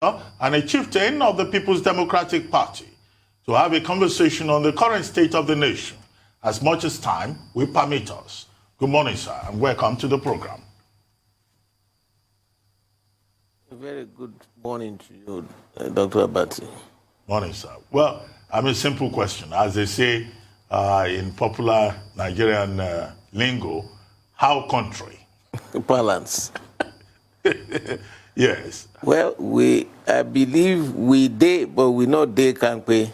and a chieftain of the People's Democratic Party to have a conversation on the current state of the nation, as much as time will permit us. Good morning, sir, and welcome to the program. A very good morning to you, Dr. Abati. Morning, sir. Well, I have a simple question. As they say in popular Nigerian lingo, how country? Balance. Yes. Well, I believe we did, but we know they can't pay.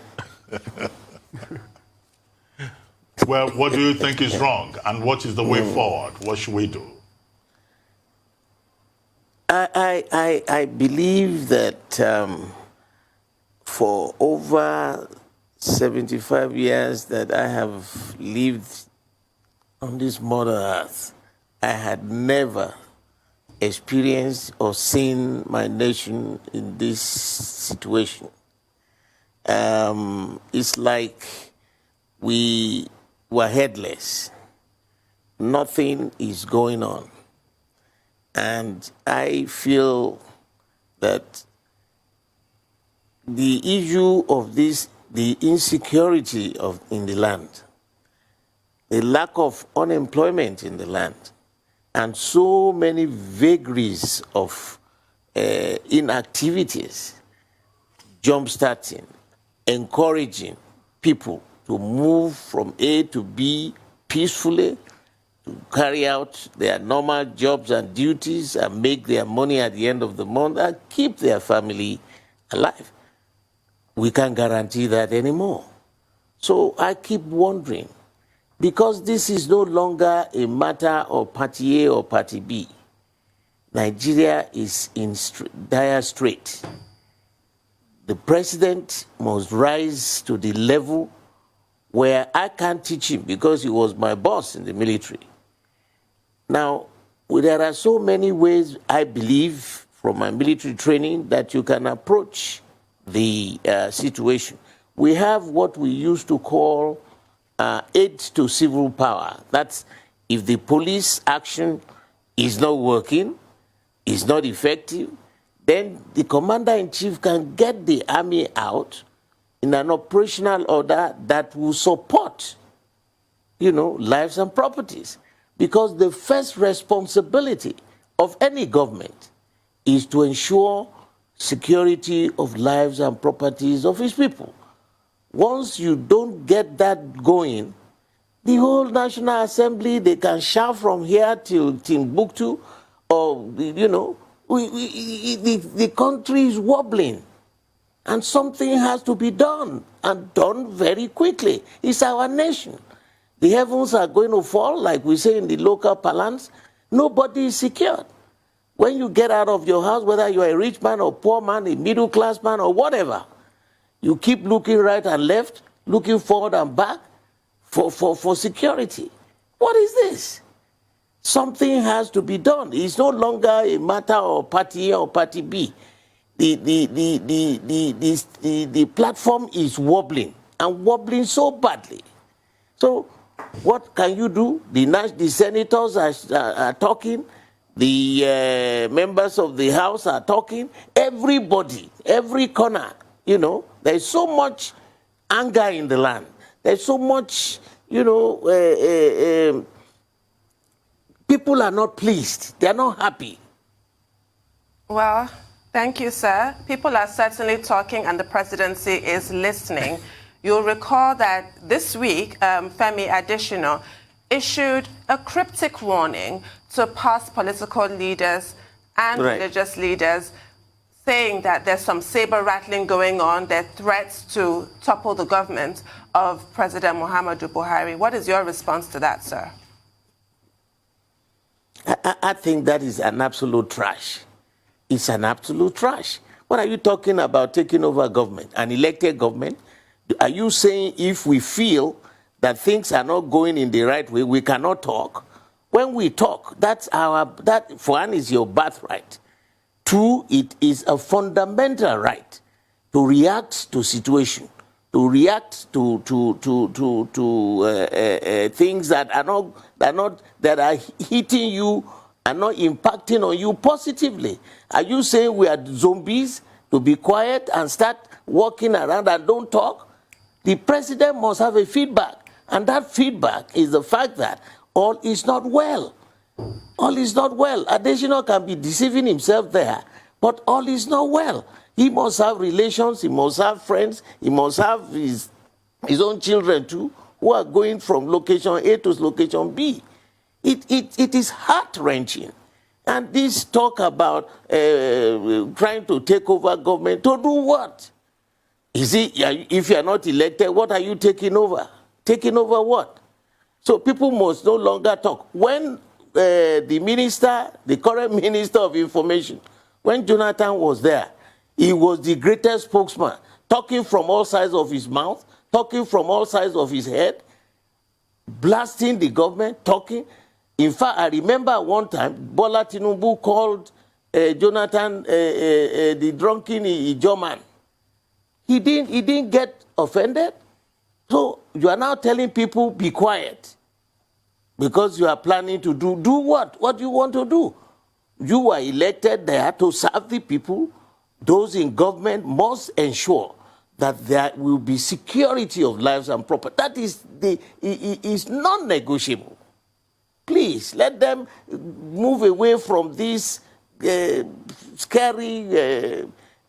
Well, what do you think is wrong, and what is the way forward? What should we do? I believe that for over 75 years that I have lived on this Mother Earth, I had never experienced or seen my nation in this situation. It's like we were headless. Nothing is going on. And I feel that the issue of this, the insecurity in the land, the lack of unemployment in the land, and so many vagaries of inactivities, jumpstarting, encouraging people to move from A to B peacefully, to carry out their normal jobs and duties and make their money at the end of the month and keep their family alive. We can't guarantee that anymore. So I keep wondering, because this is no longer a matter of party A or party B, Nigeria is in dire strait. The president must rise to the level where I can't teach him because he was my boss in the military. Now, there are so many ways, I believe, from my military training that you can approach the situation. We have what we used to call aid to civil power. That's if the police action is not working, is not effective, then the commander-in-chief can get the army out in an operational order that will support, lives and properties. Because the first responsibility of any government is to ensure security of lives and properties of its people. Once you don't get that going, the whole National Assembly, they can shout from here till Timbuktu, or, the country is wobbling. And something has to be done, and done very quickly. It's our nation. The heavens are going to fall, like we say in the local parlance. Nobody is secured. When you get out of your house, whether you're a rich man or poor man, a middle class man or whatever, you keep looking right and left, looking forward and back for security. What is this? Something has to be done. It's no longer a matter of party A or party B. The platform is wobbling, and wobbling so badly. So what can you do? The senators are talking. The members of the House are talking. Everybody, every corner, there's so much anger in the land. There's so much, people are not pleased. They're not happy. Well, thank you, sir. People are certainly talking, and the presidency is listening. You'll recall that this week, Femi Adesina issued a cryptic warning to past political leaders and religious leaders, saying that there's some saber-rattling going on, there are threats to topple the government of President Muhammadu Buhari. What is your response to that, sir? I think that is an absolute trash. It's an absolute trash. What are you talking about taking over government, an elected government? Are you saying if we feel that things are not going in the right way, we cannot talk? When we talk, that for one is your birthright. Two, it is a fundamental right to react to situation, to react to things that are hitting you and not impacting on you positively. Are you saying we are zombies to be quiet and start walking around and don't talk? The president must have a feedback. And that feedback is the fact that all is not well. All is not well. Additional can be deceiving himself there, but all is not well. He must have relations, he must have friends, he must have his own children too, who are going from location A to location B. It is heart-wrenching. And this talk about trying to take over government, to do what? You see, if you are not elected, what are you taking over? Taking over what? So people must no longer talk. When the minister, the current minister of information, when Jonathan was there, he was the greatest spokesman, talking from all sides of his mouth, talking from all sides of his head, blasting the government, talking. In fact, I remember one time, Bola Tinubu called Jonathan the drunken Ijo man. He didn't get offended. So you are now telling people, be quiet. Because you are planning to do what? What do you want to do? You are elected there to serve the people. Those in government must ensure that there will be security of lives and property. That is non-negotiable. Please, let them move away from this scary,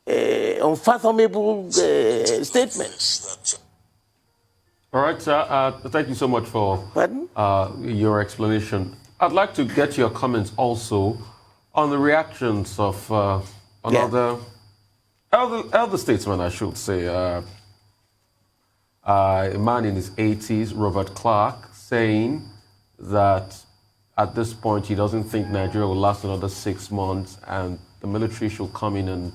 unfathomable statements. All right, sir. Thank you so much for your explanation. I'd like to get your comments also on the reactions of another elder statesman, I should say, a man in his 80s, Robert Clark, saying that at this point he doesn't think Nigeria will last another 6 months and the military should come in and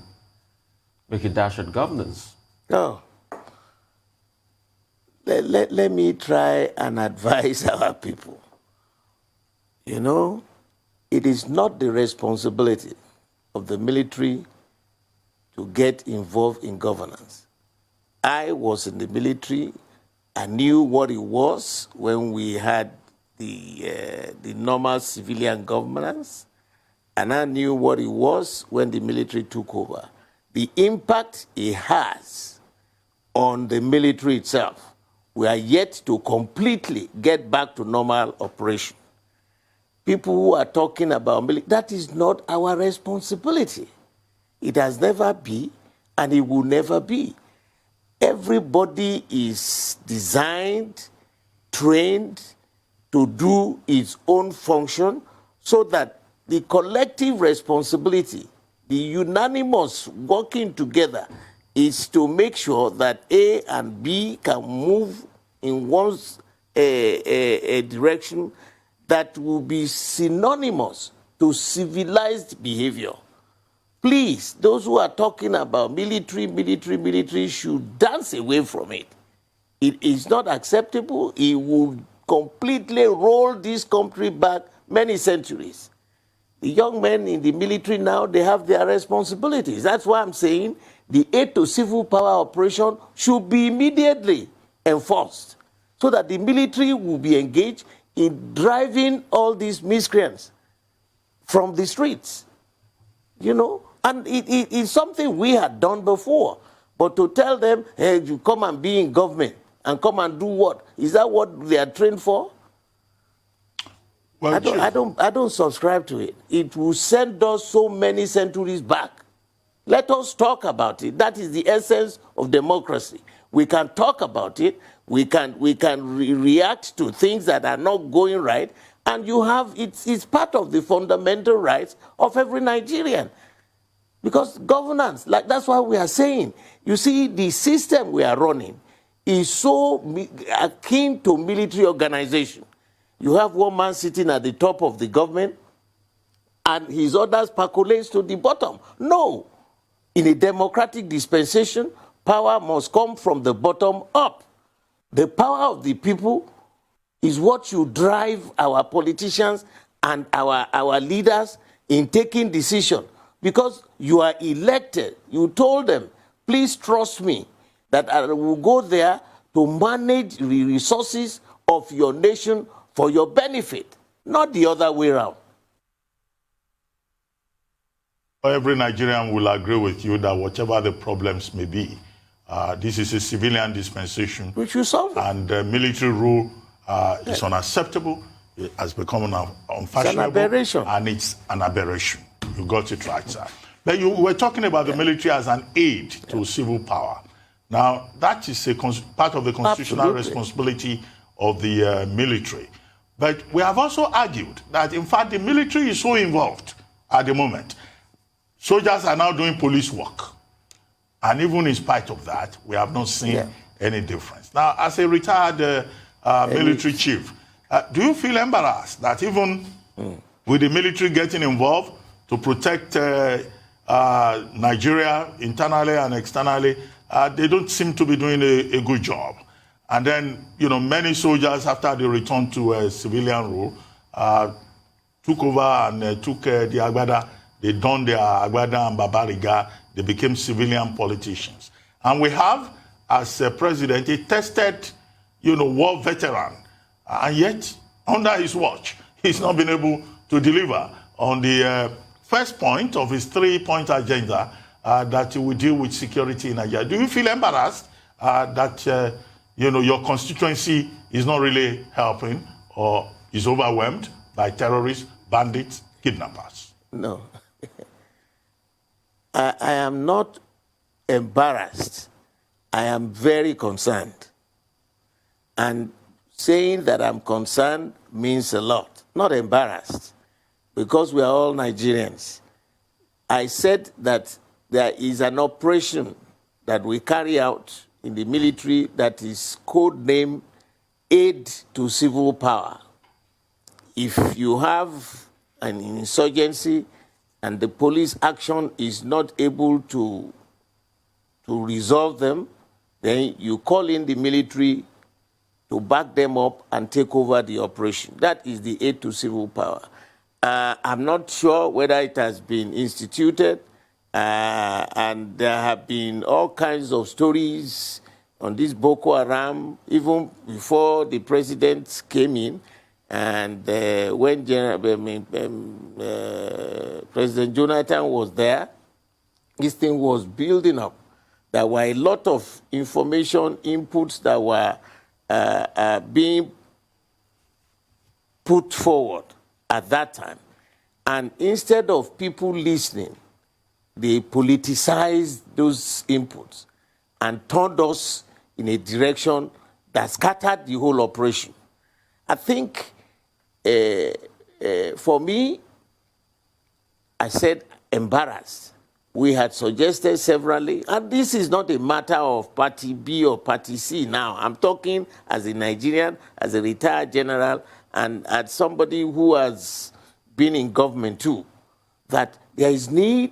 make a dash at governance. No. Let me try and advise our people. You know, it is not the responsibility of the military to get involved in governance. I was in the military. I knew what it was when we had the normal civilian governance, and I knew what it was when the military took over. The impact it has on the military itself, we are yet to completely get back to normal operation. People who are talking about military, that is not our responsibility. It has never been, and it will never be. Everybody is designed, trained to do its own function so that the collective responsibility, the unanimous working together, is to make sure that A and B can move in one direction that will be synonymous to civilized behavior. Please, those who are talking about military should dance away from it. It is not acceptable. It will completely roll this country back many centuries. The young men in the military now, they have their responsibilities. That's why I'm saying the aid to civil power operation should be immediately enforced so that the military will be engaged in driving all these miscreants from the streets. You know, and it's something we had done before. But to tell them, hey, you come and be in government and come and do what? Is that what they are trained for? Well, I don't subscribe to it. It will send us so many centuries back. Let us talk about it. That is the essence of democracy. We can talk about it. We can react to things that are not going right. And you have, it's part of the fundamental rights of every Nigerian. Because governance, like that's what we are saying. You see, the system we are running is so akin to military organization. You have one man sitting at the top of the government and his orders percolates to the bottom. No. In a democratic dispensation, power must come from the bottom up. The power of the people is what should drive our politicians and our leaders in taking decisions. Because you are elected, you told them, please trust me, that I will go there to manage the resources of your nation for your benefit, not the other way around. Every Nigerian will agree with you that whatever the problems may be, this is a civilian dispensation. Which will solve it. And military rule is unacceptable. It has become unfashionable. It's an aberration. And it's an aberration. You got it right, sir. But you were talking about the military as an aid to civil power. Now, that is part of the constitutional responsibility of the military. But we have also argued that, in fact, the military is so involved at the moment. Soldiers are now doing police work. And even in spite of that, we have not seen any difference. Now, as a retired military chief, do you feel embarrassed that even with the military getting involved to protect Nigeria internally and externally, they don't seem to be doing a good job? And then, many soldiers, after they returned to civilian rule, took over and took the Agbada. They donned their Agbada and Babariga. They became civilian politicians. And we have, as president, a tested, war veteran. And yet, under his watch, he's not been able to deliver on the first point of his 3-point agenda that he will deal with security in Nigeria. Do you feel embarrassed that, your constituency is not really helping or is overwhelmed by terrorists, bandits, kidnappers? No. I am not embarrassed. I am very concerned. And saying that I'm concerned means a lot. Not embarrassed, because we are all Nigerians. I said that there is an operation that we carry out in the military that is codenamed Aid to Civil Power. If you have an insurgency and the police action is not able to resolve them, then you call in the military to back them up and take over the operation. That is the aid to civil power. I'm not sure whether it has been instituted, and there have been all kinds of stories on this Boko Haram, even before the president came in. And when President Jonathan was there, this thing was building up. There were a lot of information inputs that were being put forward at that time. And instead of people listening, they politicized those inputs and turned us in a direction that scattered the whole operation. I think, for me, I said embarrassed. We had suggested severally, and this is not a matter of party B or party C now. I'm talking as a Nigerian, as a retired general, and as somebody who has been in government too, that there is need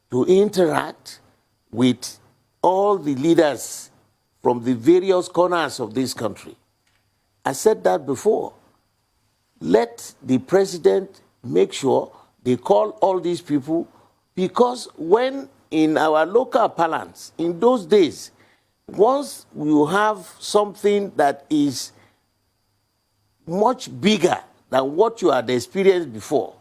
to interact with all the leaders from the various corners of this country. I said that before. Let the president make sure they call all these people, because when in our local parlance, in those days, once you have something that is much bigger than what you had experienced before,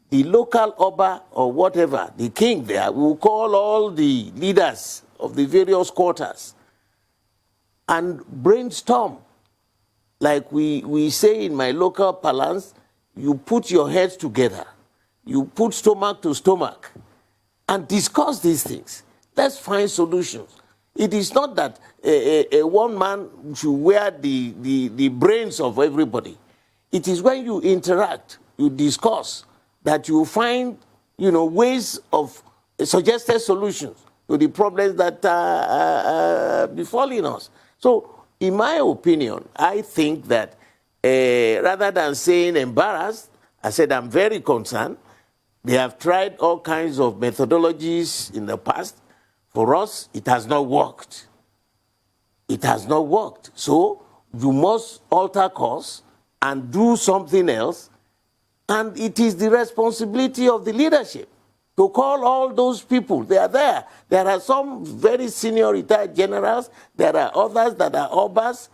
the local Oba or whatever, the king there, will call all the leaders of the various quarters and brainstorm. Like we say in my local parlance, you put your heads together, you put stomach to stomach, and discuss these things. Let's find solutions. It is not that a one man should wear the brains of everybody. It is when you interact, you discuss, that you find, ways of suggested solutions to the problems that are befalling us. So, in my opinion, I think that rather than saying embarrassed, I said I'm very concerned. They have tried all kinds of methodologies in the past. For us, it has not worked. It has not worked. So you must alter course and do something else. And it is the responsibility of the leadership to call all those people. They are there. There are some very senior retired generals. There are others that are obas,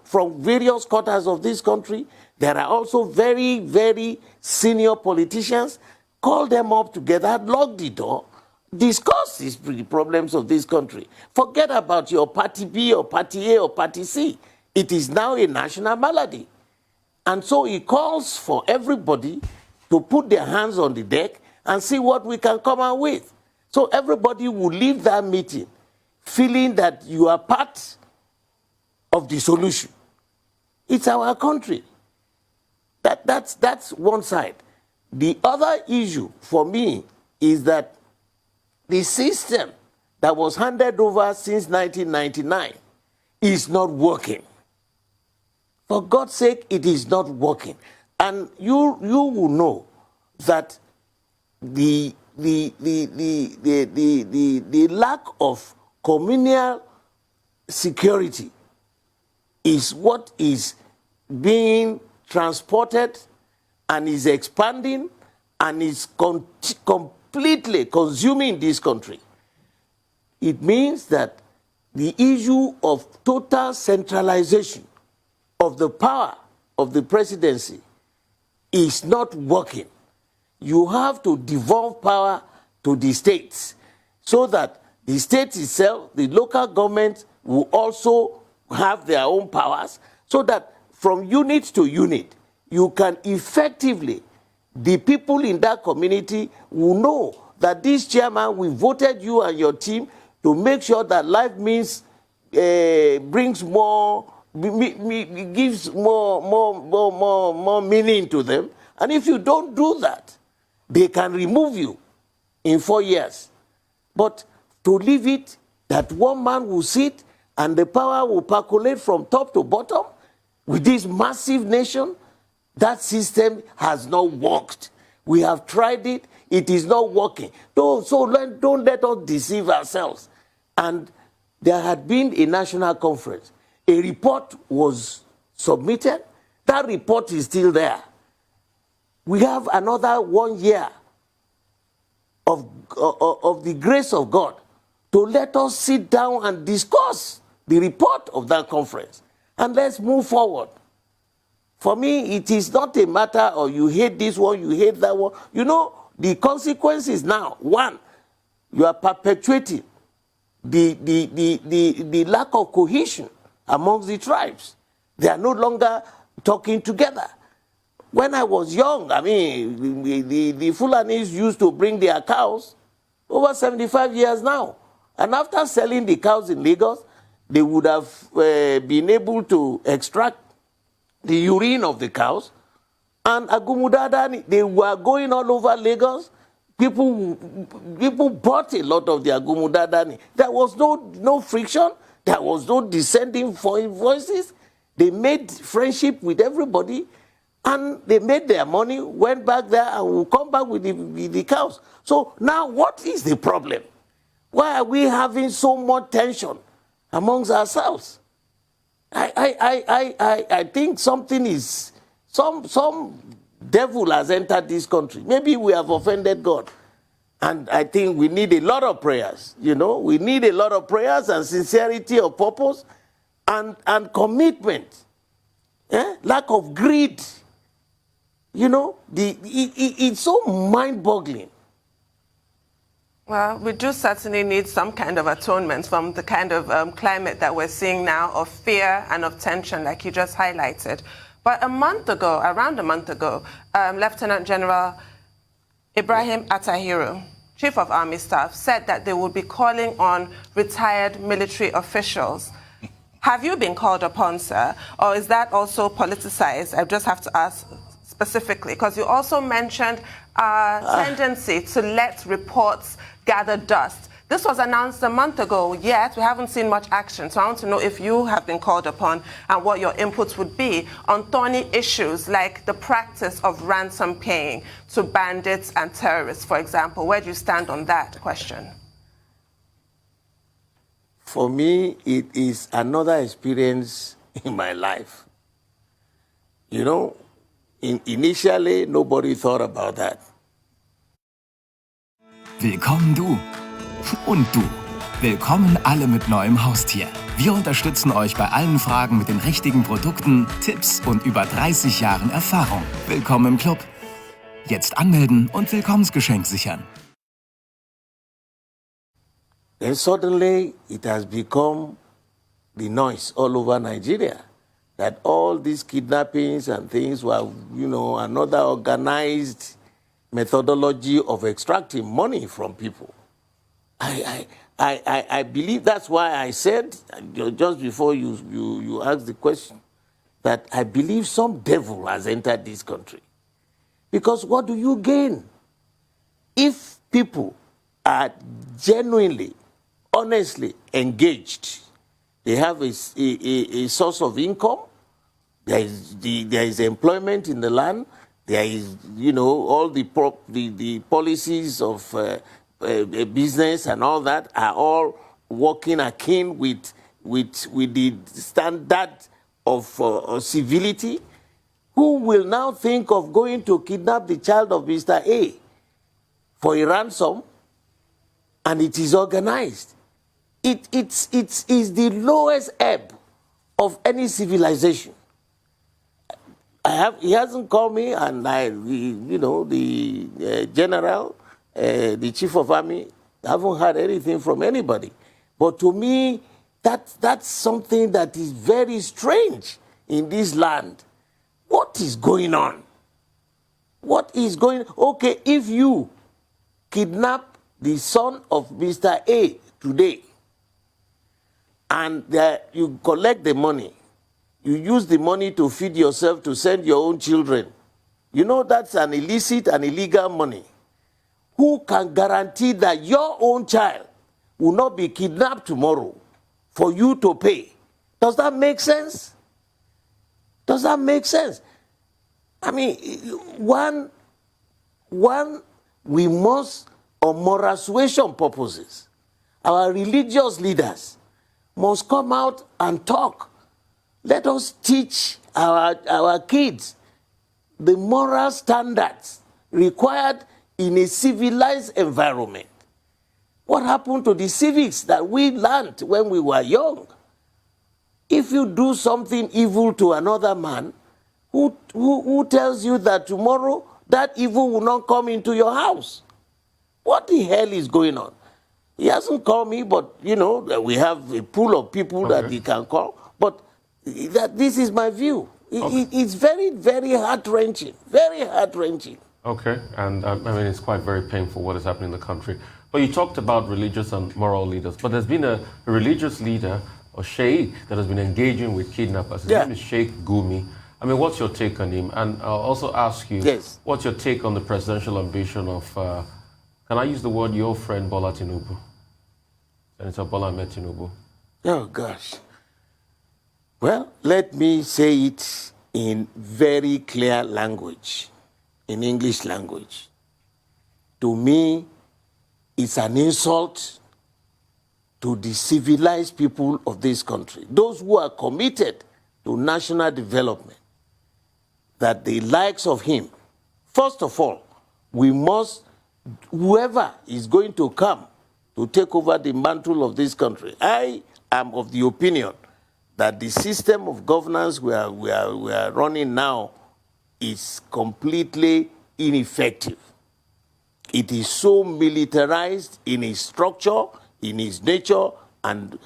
from various quarters of this country. There are also very, very senior politicians. call them up together, lock the door, discuss the problems of this country. Forget about your party B or party A or party C. It is now a national malady. And so he calls for everybody to put their hands on the deck and see what we can come out with. So everybody will leave that meeting feeling that you are part of the solution. It's our country. That's one side. The other issue for me is that the system that was handed over since 1999 is not working. For God's sake, it is not working. And you will know that the lack of communal security is what is being transported and is expanding and is completely consuming this country. It means that the issue of total centralization of the power of the presidency is not working. You have to devolve power to the states so that the state itself, the local government, will also have their own powers, so that from unit to unit, you can effectively, the people in that community will know that this chairman, we voted you and your team to make sure that life means, brings more, gives more meaning to them. And if you don't do that, they can remove you in 4 years. But to leave it that one man will sit and the power will percolate from top to bottom with this massive nation, that system has not worked. We have tried it, it is not working. Don't let us deceive ourselves. And there had been a national conference. A report was submitted. That report is still there. We have another 1 year of the grace of God to let us sit down and discuss the report of that conference. And let's move forward. For me, it is not a matter of you hate this one, you hate that one. You know, the consequences now, one, you are perpetuating the lack of cohesion amongst the tribes. They are no longer talking together. When I was young, I mean, the Fulanis used to bring their cows over 75 years now. And after selling the cows in Lagos, they would have been able to extract the urine of the cows. And Agumudadani, they were going all over Lagos. People bought a lot of the Agumudadani. There was no friction. There was no descending voices. They made friendship with everybody. And they made their money, went back there, and will come back with the cows. So now what is the problem? Why are we having so much tension amongst ourselves? I think something is, some devil has entered this country. Maybe we have offended God. And I think we need a lot of prayers, you know. We need a lot of prayers and sincerity of purpose and commitment. Lack of greed. You know, it's so mind-boggling. Well, we do certainly need some kind of atonement from the kind of climate that we're seeing now of fear and of tension, like you just highlighted. But around a month ago, Lieutenant General Ibrahim Atahiru, Chief of Army Staff, said that they would be calling on retired military officials. Have you been called upon, sir? Or is that also politicized? I just have to ask specifically, because you also mentioned a tendency to let reports gather dust. This was announced a month ago, yet we haven't seen much action. So I want to know if you have been called upon and what your inputs would be on thorny issues like the practice of ransom paying to bandits and terrorists, for example. Where do you stand on that question? For me, it is another experience in my life. You know, initially, nobody thought about that. Willkommen du und du. Willkommen alle mit neuem Haustier. Wir unterstützen euch bei allen Fragen mit den richtigen Produkten, Tipps und über 30 Jahren Erfahrung. Willkommen im Club. Jetzt anmelden und Willkommensgeschenk sichern. Then suddenly it has become the noise all over Nigeria that all these kidnappings and things were, another organized methodology of extracting money from people. I believe that's why I said, just before you asked the question, that I believe some devil has entered this country. Because what do you gain? If people are genuinely, honestly engaged, they have a source of income, there is employment in the land, there is, all the policies of business and all that are all working akin with the standard of civility. Who will now think of going to kidnap the child of Mr. A for a ransom, and it is organized? It is the lowest ebb of any civilization. He hasn't called me, and the general, the chief of army, haven't heard anything from anybody. But to me, that's something that is very strange in this land. What is going on? What is going on? Okay, if you kidnap the son of Mr. A today, and you collect the money, you use the money to feed yourself, to send your own children, that's an illicit and illegal money. Who can guarantee that your own child will not be kidnapped tomorrow for you to pay? Does that make sense? Does that make sense? I mean, one we must, on moral suasion purposes, our religious leaders must come out and talk. Let us teach our kids the moral standards required in a civilized environment. What happened to the civics that we learned when we were young? If you do something evil to another man, who tells you that tomorrow that evil will not come into your house? What the hell is going on? He hasn't called me, but we have a pool of people that he can call. But this is my view. It's very, very heart-wrenching. Very heart-wrenching. Okay, and it's quite very painful what is happening in the country. But you talked about religious and moral leaders, but there's been a religious leader, or sheikh, that has been engaging with kidnappers. His name is Sheikh Gumi. I mean, what's your take on him? And I'll also ask you, what's your take on the presidential ambition of, can I use the word, your friend Bola Tinubu? Senator Bola Ahmed Tinubu. Oh, gosh. Well, let me say it in very clear language, in English language. To me, it's an insult to the civilized people of this country, those who are committed to national development, that the likes of him, first of all, we must, whoever is going to come to take over the mantle of this country, I am of the opinion that the system of governance we are running now is completely ineffective. It is so militarized in its structure, in its nature, and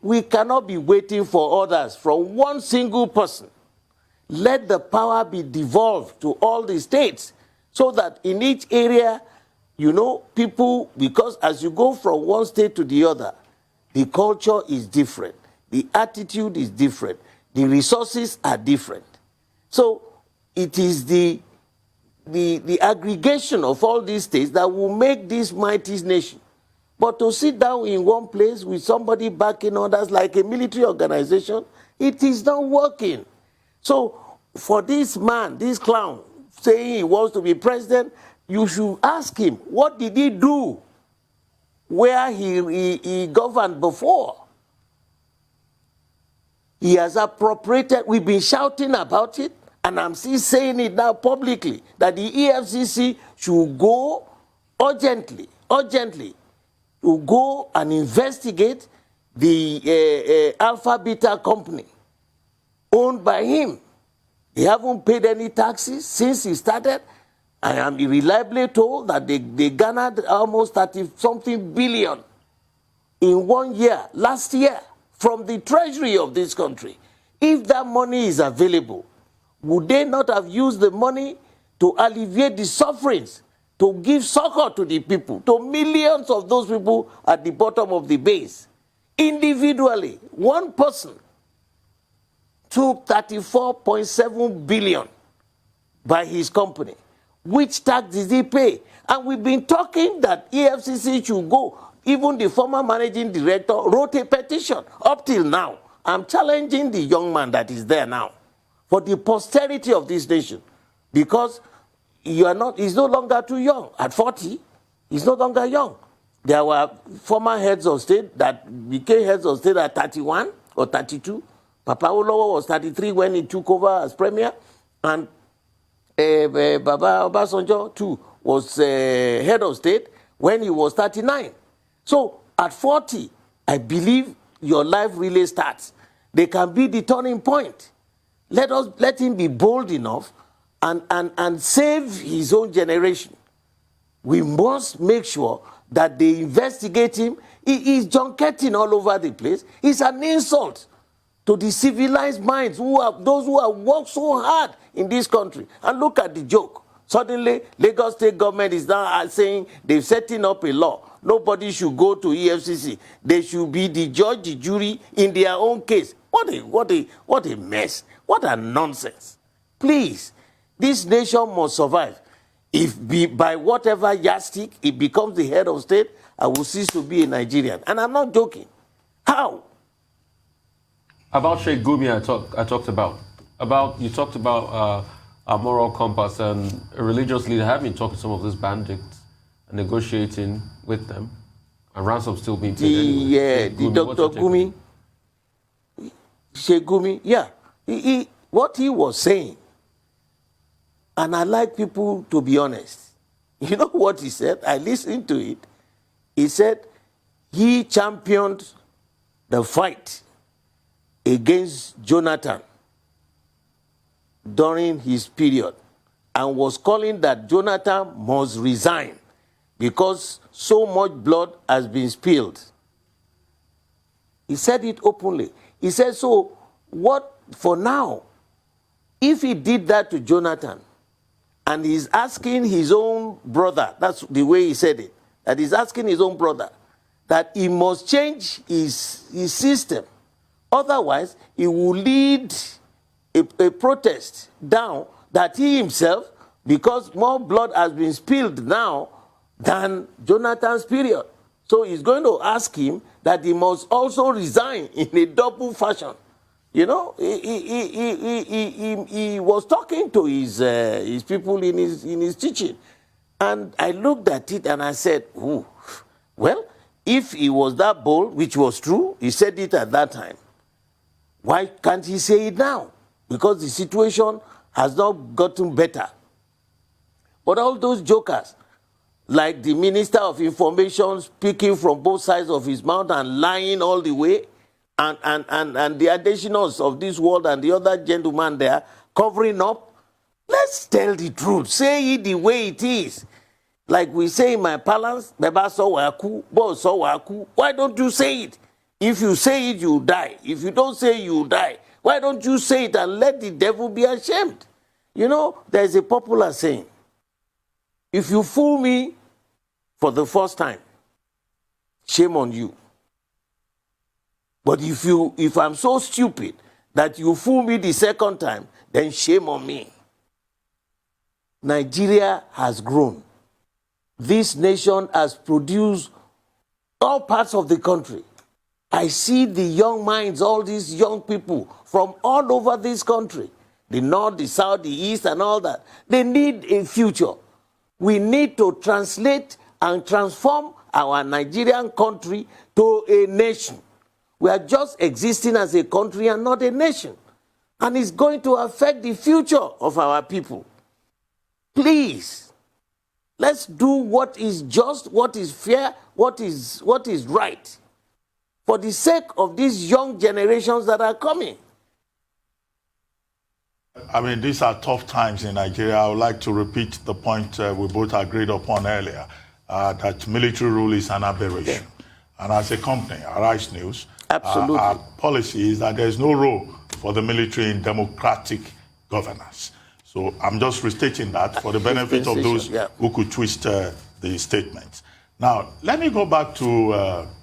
we cannot be waiting for others from one single person. Let the power be devolved to all the states so that in each area, people, because as you go from one state to the other, the culture is different, the attitude is different, the resources are different. So it is the aggregation of all these states that will make this mighty nation. But to sit down in one place with somebody backing others like a military organization, it is not working. So for this man, this clown, saying he wants to be president, you should ask him, what did he do where he governed before? He has appropriated, we've been shouting about it, and I'm still saying it now publicly, that the EFCC should go urgently, to go and investigate the Alpha Beta company owned by him. They haven't paid any taxes since he started, I am reliably told that they garnered almost 30-something billion in 1 year, last year, from the treasury of this country. If that money is available, would they not have used the money to alleviate the sufferings, to give succor to the people, to millions of those people at the bottom of the base? Individually, one person took 34.7 billion by his company. Which tax did he pay? And we've been talking that EFCC should go. Even the former managing director wrote a petition up till now. I'm challenging the young man that is there now for the posterity of this nation, because he's no longer too young. At 40, he's no longer young. There were former heads of state that became heads of state at 31 or 32. Papa Olowo was 33 when he took over as premier, and Baba Obasanjo too was head of state when he was 39. So at 40, I believe your life really starts. They can be the turning point. Let him be bold enough and save his own generation. We must make sure that they investigate him. He is junketing all over the place. It's an insult to the civilized minds, those who have worked so hard in this country. And look at the joke. Suddenly, Lagos state government is now saying they're setting up a law. Nobody should go to EFCC. They should be the judge, the jury in their own case. What a mess. What a nonsense. Please, this nation must survive. If by whatever yardstick it becomes the head of state, I will cease to be a Nigerian. And I'm not joking. How? About Sheikh Gumi, I talked about. You talked about a moral compass and a religious leader. Have been talking to some of these bandits and negotiating with them, and ransom still being paid. Yeah, the Dr. Gumi, Sheikh Gumi, yeah. What he was saying, and I like people to be honest. You know what he said? I listened to it. He said he championed the fight against Jonathan during his period and was calling that Jonathan must resign because so much blood has been spilled. He said it openly. He said, so what for now, if he did that to Jonathan and he's asking his own brother, that's the way he said it, that he's asking his own brother that he must change his system. Otherwise, he will lead a protest down that he himself, because more blood has been spilled now than Jonathan's period. So he's going to ask him that he must also resign in a double fashion. You know, he was talking to his people in his teaching. And I looked at it and I said, ooh, well, if he was that bold, which was true, he said it at that time, why can't he say it now? Because the situation has not gotten better. But all those jokers, like the Minister of Information speaking from both sides of his mouth and lying all the way, and the additionals of this world and the other gentleman there covering up, let's tell the truth. Say it the way it is. Like we say in my palace, why don't you say it? If you say it, you die. If you don't say it, you die. Why don't you say it and let the devil be ashamed? You know, there's a popular saying, if you fool me for the first time, shame on you. But if I'm so stupid that you fool me the second time, then shame on me. Nigeria has grown. This nation has produced all parts of the country. I see the young minds, all these young people from all over this country, the north, the south, the east, and all that. They need a future. We need to translate and transform our Nigerian country to a nation. We are just existing as a country and not a nation. And it's going to affect the future of our people. Please, let's do what is just, what is fair, what is right, for the sake of these young generations that are coming. I mean, these are tough times in Nigeria. I would like to repeat the point we both agreed upon earlier, that military rule is an aberration. Yeah. And as a company, Arise News, absolutely, our policy is that there's no role for the military in democratic governance. So I'm just restating that for the benefit of those who could twist the statements. Now, let me go back to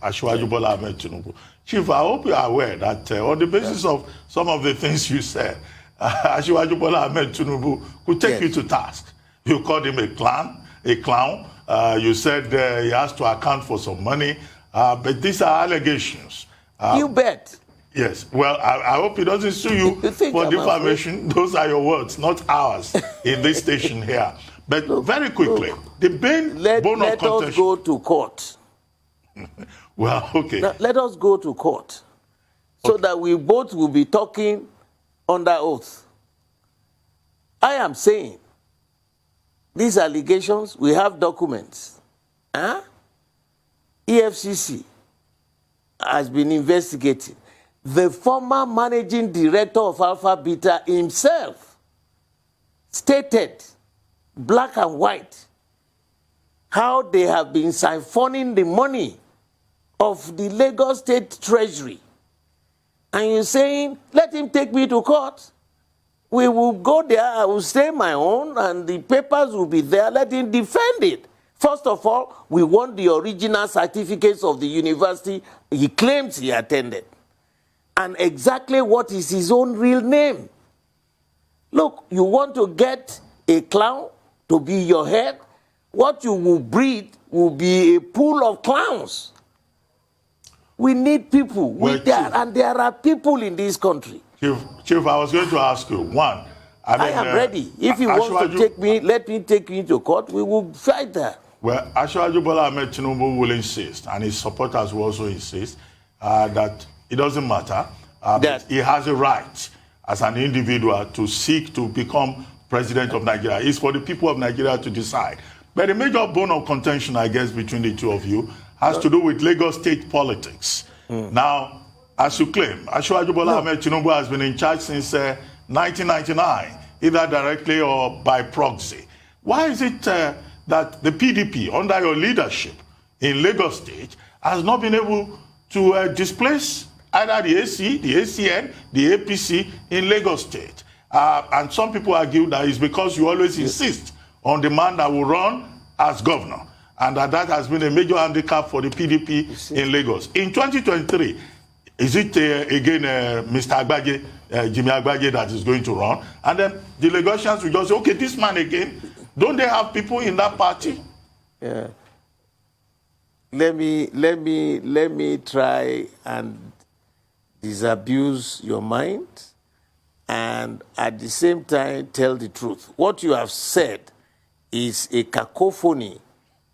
Asiwaju Bola Ahmed Tinubu. Chief, I hope you are aware that on the basis of some of the things you said, Asiwaju Bola Ahmed Tinubu could take you to task. You called him a clown. You said he has to account for some money. But these are allegations. You bet. Yes. Well, I hope he doesn't sue you for defamation. Those are your words, not ours, in this station here. But very quickly, the bone of contention. Let us go to court. Well, okay. Now, let us go to court so that we both will be talking under oath. I am saying these allegations, we have documents. EFCC has been investigating. The former managing director of Alpha Beta himself stated, black and white, how they have been siphoning the money of the Lagos State Treasury. And you're saying, let him take me to court. We will go there, I will say my own, and the papers will be there, let him defend it. First of all, we want the original certificates of the university he claims he attended. And exactly what is his own real name. Look, you want to get a clown to be your head? What you will breed will be a pool of clowns. We need people. And there are people in this country. Chief, I was going to ask you, one. I am ready. If you want to take me, let me take you to court. We will fight that. Well, Asiwaju Bola Ahmed Tinubu will insist, and his supporters will also insist, that it doesn't matter. But he has a right as an individual to seek to become president of Nigeria. It's for the people of Nigeria to decide. But the major bone of contention, I guess, between the two of you has to do with Lagos state politics. Now, as you claim, Asiwaju Bola Ahmed Tinubu has been in charge since 1999, either directly or by proxy. Why is it that the PDP, under your leadership in Lagos State, has not been able to displace either the AC, the ACN, the APC in Lagos State? And some people argue that it's because you always insist on the man that will run as governor, and that has been a major handicap for the PDP in Lagos. In 2023, is it again Mr. Agbaje, Jimmy Agbaje, that is going to run? And then the Lagosians will just say, okay, this man again. Don't they have people in that party? Yeah. Let me try and disabuse your mind and at the same time tell the truth. What you have said is a cacophony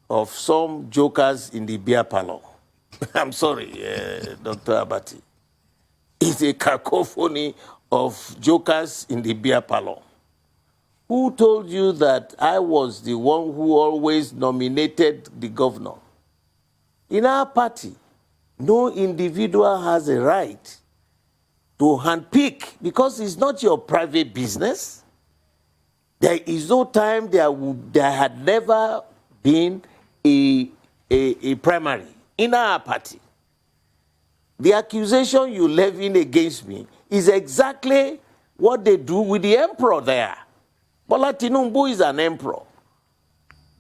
of some jokers in the beer parlor. I'm sorry, Dr. Abati. It's a cacophony of jokers in the beer parlor. Who told you that I was the one who always nominated the governor? In our party, no individual has a right to handpick because it's not your private business. There is no time there had never been a primary in our party. The accusation you levying against me is exactly what they do with the emperor there. Bola Tinubu is an emperor.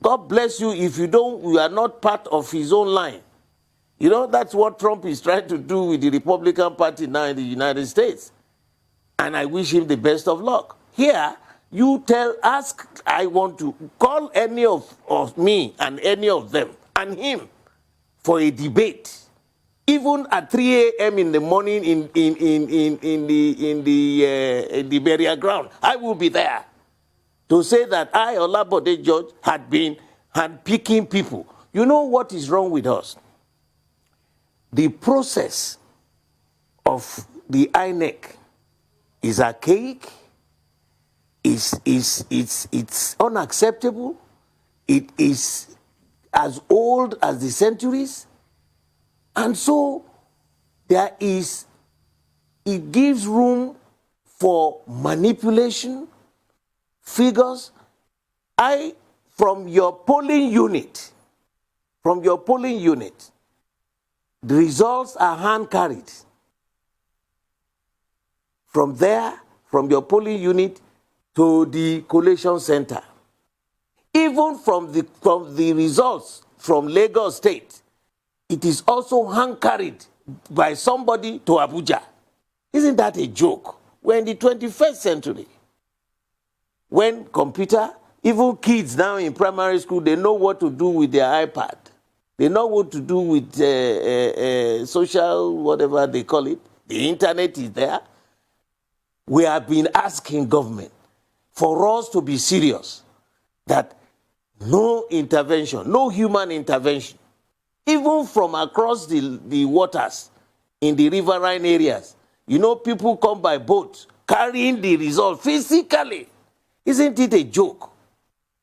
God bless you if you are not part of his own line. You know, that's what Trump is trying to do with the Republican Party now in the United States. And I wish him the best of luck. Here, you I want to call any of me and any of them and him for a debate. Even at 3 a.m. in the morning in the burial ground, I will be there to say that I, Olabode George, had been handpicking people. You know what is wrong with us? The process of the INEC is archaic, it's unacceptable, it is as old as the centuries, and so it gives room for manipulation, figures. From your polling unit, the results are hand-carried. From there, from your polling unit to the collation center. Even from the results from Lagos State, it is also hand-carried by somebody to Abuja. Isn't that a joke? We're in the 21st century. When computer, even kids now in primary school, they know what to do with their iPad. They know what to do with social, whatever they call it. The internet is there. We have been asking government for us to be serious, that no intervention, no human intervention, even from across the waters in the riverine areas. You know, people come by boat carrying the result physically. Isn't it a joke?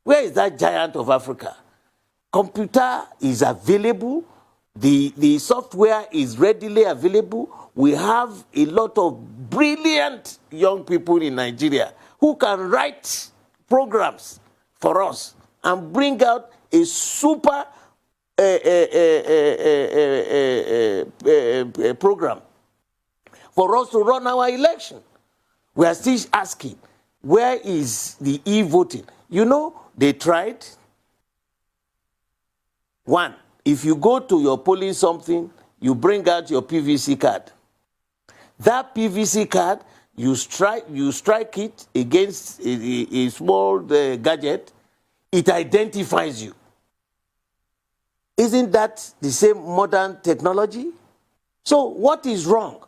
Where is that giant of Africa? Computer is available. The software is readily available. We have a lot of brilliant young people in Nigeria who can write programs for us and bring out a super program for us to run our election. We are still asking, where is the e-voting? You know, they tried. One, if you go to your polling something, you bring out your PVC card. That PVC card, you strike it against a small gadget, it identifies you. Isn't that the same modern technology? So what is wrong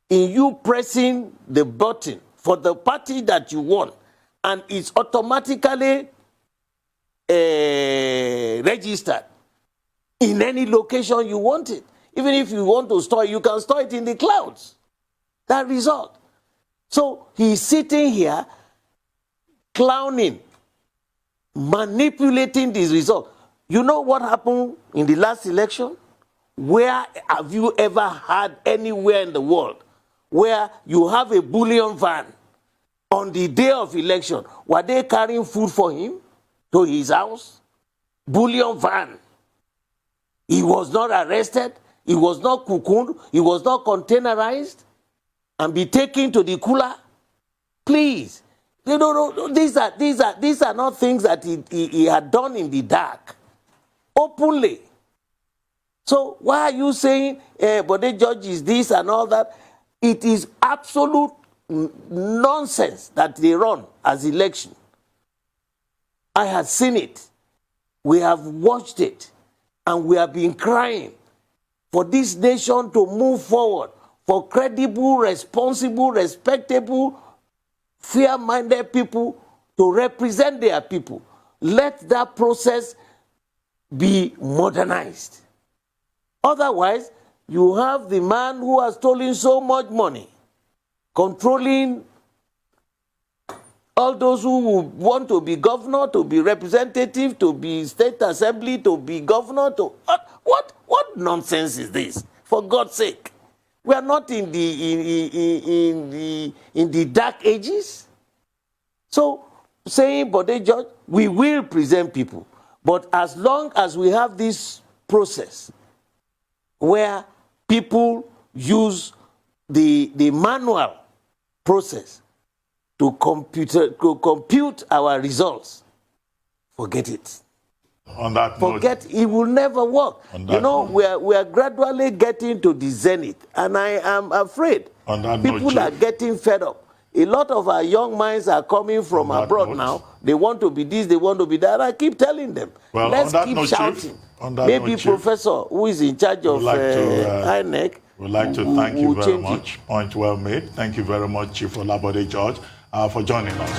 in you pressing the button for the party that you want, and it's automatically registered in any location you want it? Even if you want to store it, you can store it in the clouds. That result. So he's sitting here clowning, manipulating this result. You know what happened in the last election? Where have you ever had anywhere in the world where you have a bullion van on the day of election? Were they carrying food for him to his house? Bullion van. He was not arrested. He was not cocooned. He was not containerized and be taken to the cooler. Please. No, these are not things that he had done in the dark. Openly. So why are you saying Bode George is this and all that? It is absolute nonsense that they run as election. I have seen it. We have watched it. And we have been crying for this nation to move forward, for credible, responsible, respectable, fair-minded people to represent their people. Let that process be modernized. Otherwise, you have the man who has stolen so much money, controlling all those who want to be governor, to be representative, to be state assembly, to be governor, to what nonsense is this? For God's sake. We are not in the dark ages. So saying Bode George, we will present people. But as long as we have this process where people use the manual process to compute our results, forget it. On that forget note, it will never work. You know, we are gradually getting to the zenith, and I am afraid people are getting fed up. A lot of our young minds are coming from abroad now. They want to be this, they want to be that. I keep telling them, well, let's keep shouting. Maybe Professor, who is in charge of INEC, we'd like to thank you very much. Point well made. Thank you very much, Chief Bode George, for joining us.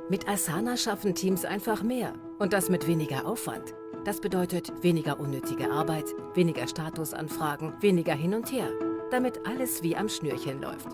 Mit Asana schaffen Teams einfach mehr. Und das mit weniger Aufwand. Das bedeutet weniger unnötige Arbeit, weniger Statusanfragen, weniger hin und her. Damit alles wie am Schnürchen läuft.